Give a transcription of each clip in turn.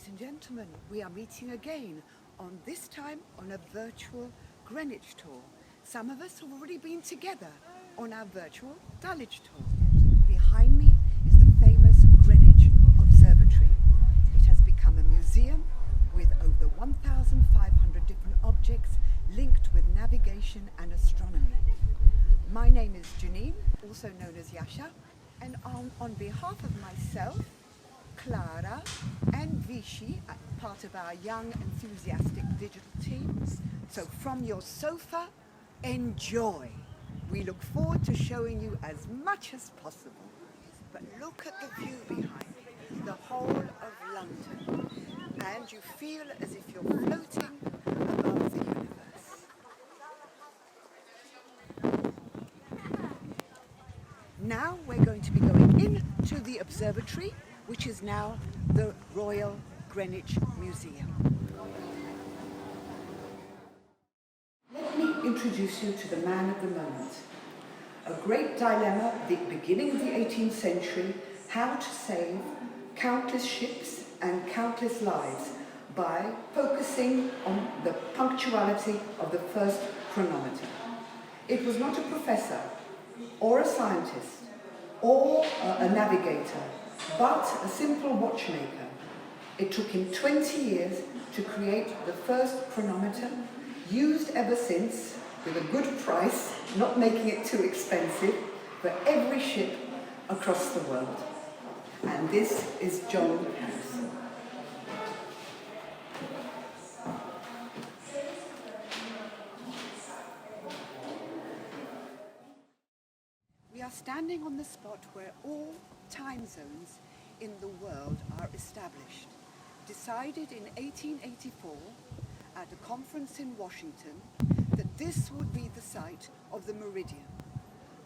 Ladies and gentlemen, we are meeting again, this time on a virtual Greenwich Tour. Some of us have already been together on our virtual Dulwich Tour. Behind me is the famous Greenwich Observatory. It has become a museum with over 1,500 different objects linked with navigation and astronomy. My name is Janine, also known as Jasha, and on behalf of myself, Clara and Vishi, part of our young enthusiastic digital team. So from your sofa, enjoy. We look forward to showing you as much as possible. But look at the view behind me, the whole of London. And you feel as if you're floating above the universe. Now we're going to be going into the observatory, which is now the Royal Greenwich Museum. Let me introduce you to the man of the moment. A great dilemma at the beginning of the 18th century, how to save countless ships and countless lives by focusing on the punctuality of the first chronometer. It was not a professor or a scientist or a navigator, but a simple watchmaker. It took him 20 years to create the first chronometer, used ever since with a good price, not making it too expensive, for every ship across the world. And this is John Harrison. We are standing on the spot where all time zones in the world are established, decided in 1884 at a conference in Washington that this would be the site of the meridian.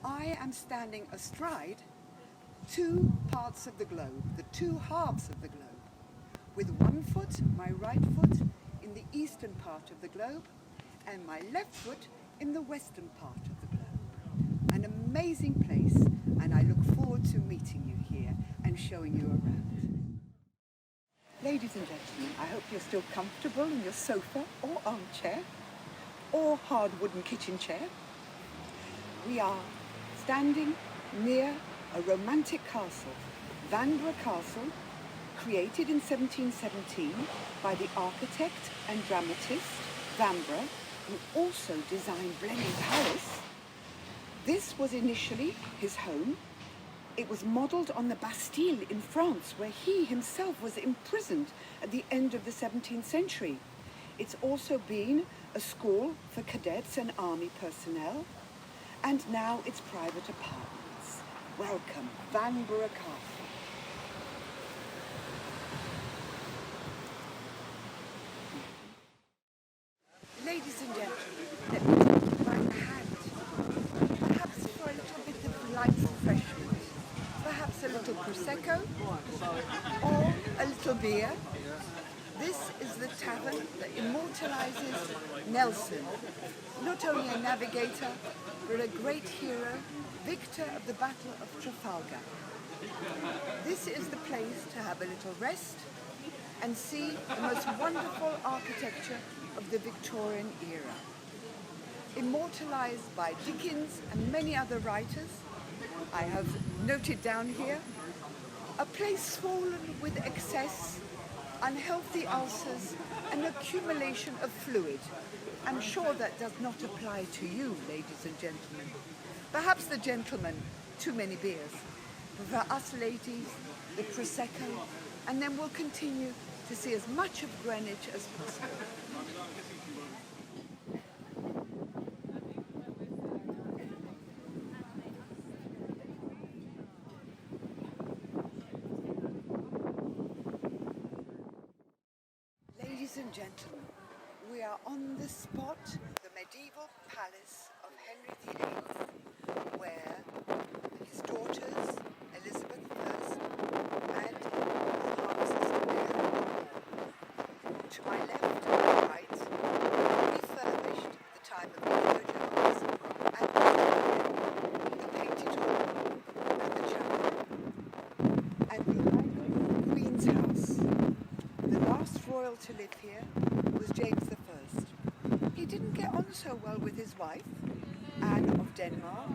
I am standing astride two parts of the globe, the two halves of the globe, with one foot, my right foot, in the eastern part of the globe and my left foot in the western part of the globe. An amazing place, and I look forward to meeting you here and showing you around. Ladies and gentlemen, I hope you're still comfortable in your sofa or armchair or hard wooden kitchen chair. We are standing near a romantic castle, Vanbrugh Castle, created in 1717 by the architect and dramatist Vanbrugh, who also designed Blenheim Palace. This was initially his home. It was modelled on the Bastille in France, where he himself was imprisoned at the end of the 17th century. It's also been a school for cadets and army personnel, and now it's private apartments. Welcome, Vanbrugh Castle. Ladies and gentlemen, let me take you by the hand, perhaps for a little bit of light refreshment, perhaps a little Prosecco, or a little beer. This is the tavern that immortalizes Nelson, not only a navigator, but a great hero, victor of the Battle of Trafalgar. This is the place to have a little rest and see the most wonderful architecture of the Victorian era. Immortalized by Dickens and many other writers, I have noted down here, a place swollen with excess, unhealthy ulcers, and accumulation of fluid. I'm sure that does not apply to you, ladies and gentlemen. Perhaps the gentlemen, too many beers. But for us ladies, the Prosecco, and then we'll continue to see as much of Greenwich as possible. Ladies and gentlemen, we are on the spot, the medieval palace of Henry VIII, where his daughters, Elizabeth I and his half-sister Mary, to my left and right, refurbished at the time of the and the painted hall and the chapel. And behind us, the Queen's house, the last royal to live here was James I. He didn't get on so well with his wife, Anne of Denmark.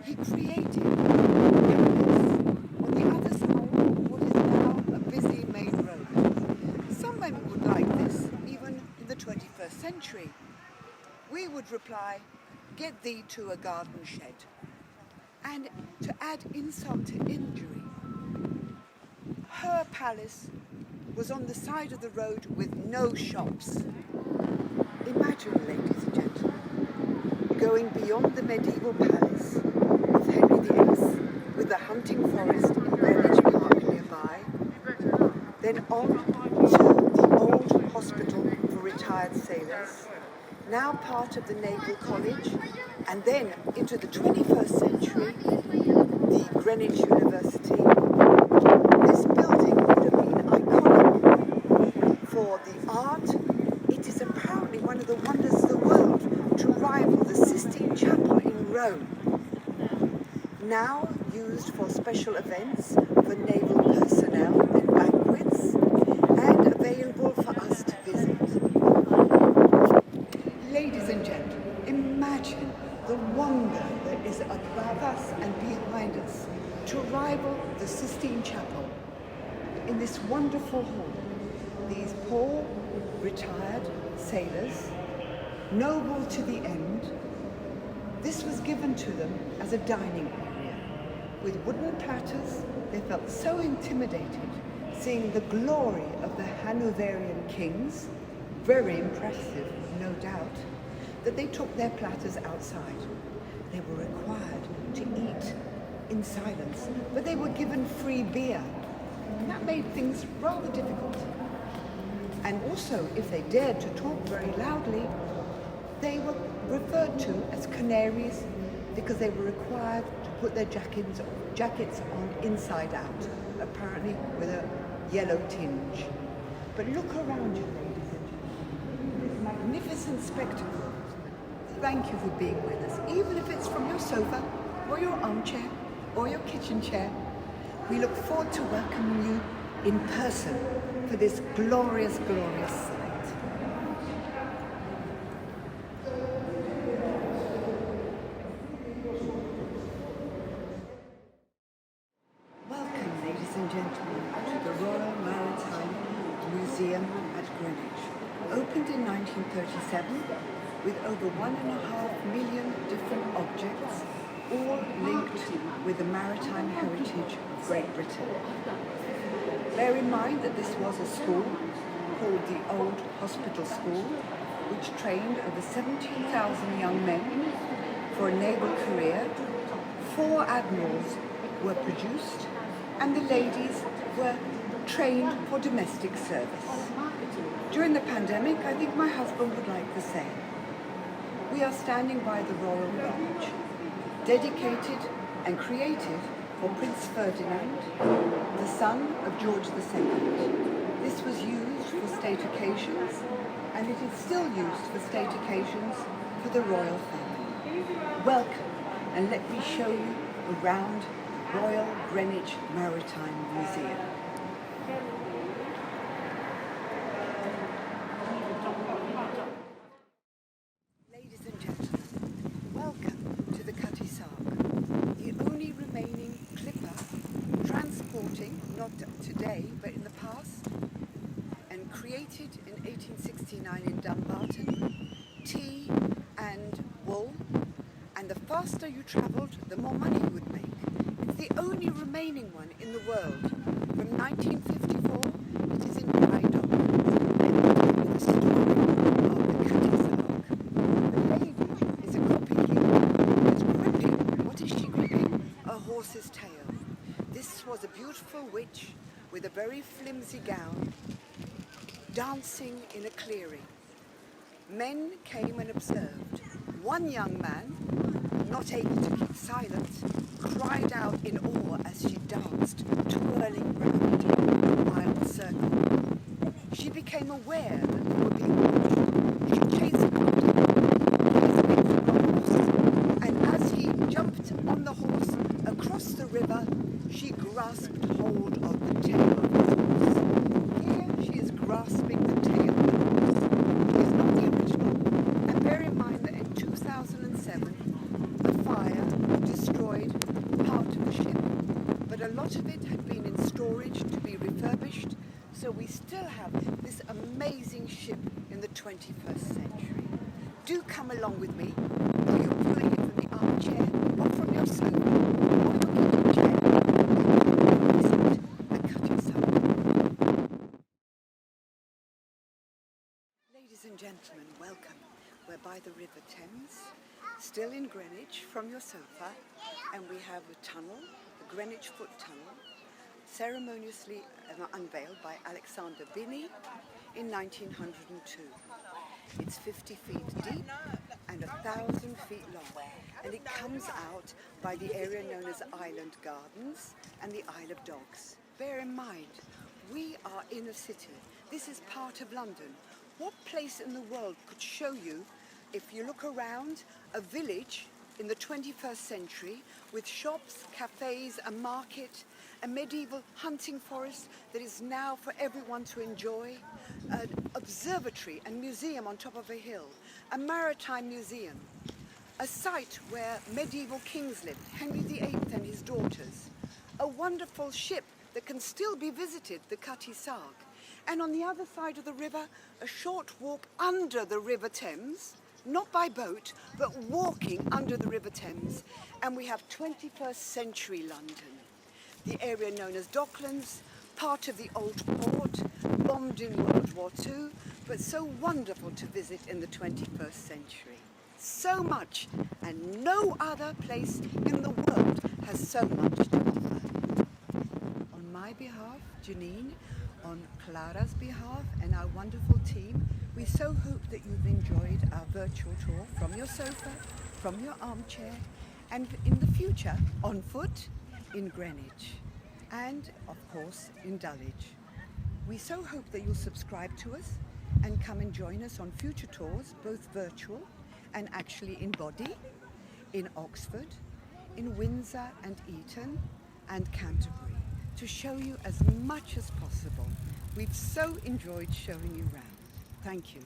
He created on the other side of what is now a busy main road. Some women would like this, even in the 21st century. We would reply, get thee to a garden shed. And to add insult to injury, her palace was on the side of the road with no shops. Imagine, ladies and gentlemen, going beyond the medieval palace of Henry VIII with the hunting forest in Greenwich Park nearby, then on to the old hospital for retired sailors, now part of the Naval College, and then into the 21st century, the Greenwich University. This building would have been iconic for the art. It is apparently one of the wonders of the world, to rival the Sistine Chapel in Rome. Now used for special events for naval personnel and banquets, and available for us to visit. Ladies and gentlemen, imagine the wonder that is above us and behind us to rival the Sistine Chapel. In this wonderful hall, these poor, retired sailors, noble to the end, this was given to them as a dining area. With wooden platters, they felt so intimidated seeing the glory of the Hanoverian kings, very impressive, no doubt, that they took their platters outside. They were required to eat in silence, but they were given free beer. And that made things rather difficult. And also, if they dared to talk very loudly, they were referred to as canaries because they were required to put their jackets on inside out, apparently with a yellow tinge. But look around you, ladies and gentlemen. This magnificent spectacle. Thank you for being with us, even if it's from your sofa or your armchair or your kitchen chair. We look forward to welcoming you in person for this glorious, glorious sight. Welcome, ladies and gentlemen, to the Royal Maritime Museum at Greenwich. Opened in 1937 with over 1.5 million different objects, all linked with the maritime heritage of Great Britain. Bear in mind that this was a school called the Old Hospital School, which trained over 17,000 young men for a naval career. 4 admirals were produced, and the ladies were trained for domestic service. During the pandemic, I think my husband would like the same. We are standing by the Royal Lodge, dedicated and created for Prince Ferdinand, the son of George II. This was used for state occasions, and it is still used for state occasions for the royal family. Welcome, and let me show you around Royal Greenwich Maritime Museum. Ladies and gentlemen, welcome to the Cutty Sark, the only remaining clipper transporting, not today, but in the past, and created in 1869 in Dumbarton, tea and wool, and the faster you travelled, the more money you would make. It's the only remaining one in the world. From 1954, it is in dry dock, with the story of the Cutty Sark. The lady is a copy here, is gripping, what is she gripping? A horse's tail. This was a beautiful witch with a very flimsy gown, dancing in a clearing. Men came and observed. One young man, not able to keep silent, cried out in awe as she danced, twirling round in a wild circle. She became aware that they were being watched. She chased after him, from a horse, and as he jumped on the horse across the river, she grasped hold of the tail of his horse. Here she is grasping grasping the tail of the horse. It is not the original, and bear in mind that in 2007 a fire destroyed part of the ship, but a lot of it had been in storage to be refurbished, so we still have this amazing ship in the 21st century. Do come along with me, or you're viewing it from the armchair, or from your sofa, or your kitchen chair, or visit a cutting sub. Ladies and gentlemen, welcome. We're by the River Thames, still in Greenwich from your sofa, and we have a tunnel, the Greenwich Foot Tunnel, ceremoniously unveiled by Alexander Binney in 1902. It's 50 feet deep and 1,000 feet long, and it comes out by the area known as Island Gardens and the Isle of Dogs. Bear in mind, we are in a city. This is part of London. What place in the world could show you, if you look around, a village in the 21st century with shops, cafes, a market, a medieval hunting forest that is now for everyone to enjoy, an observatory and museum on top of a hill, a maritime museum, a site where medieval kings lived, Henry VIII and his daughters, a wonderful ship that can still be visited, the Cutty Sark, and on the other side of the river, a short walk under the River Thames, not by boat, but walking under the River Thames, and we have 21st century London. The area known as Docklands, part of the old port, bombed in World War II, but so wonderful to visit in the 21st century. So much, and no other place in the world has so much to offer. On my behalf, Janine, on Clara's behalf, and our wonderful team, we so hope that you've enjoyed our virtual tour from your sofa, from your armchair, and in the future, on foot, in Greenwich, and of course in Dulwich. We so hope that you'll subscribe to us and come and join us on future tours, both virtual and actually in body, in Oxford, in Windsor and Eton and Canterbury, to show you as much as possible. We've so enjoyed showing you around. Thank you.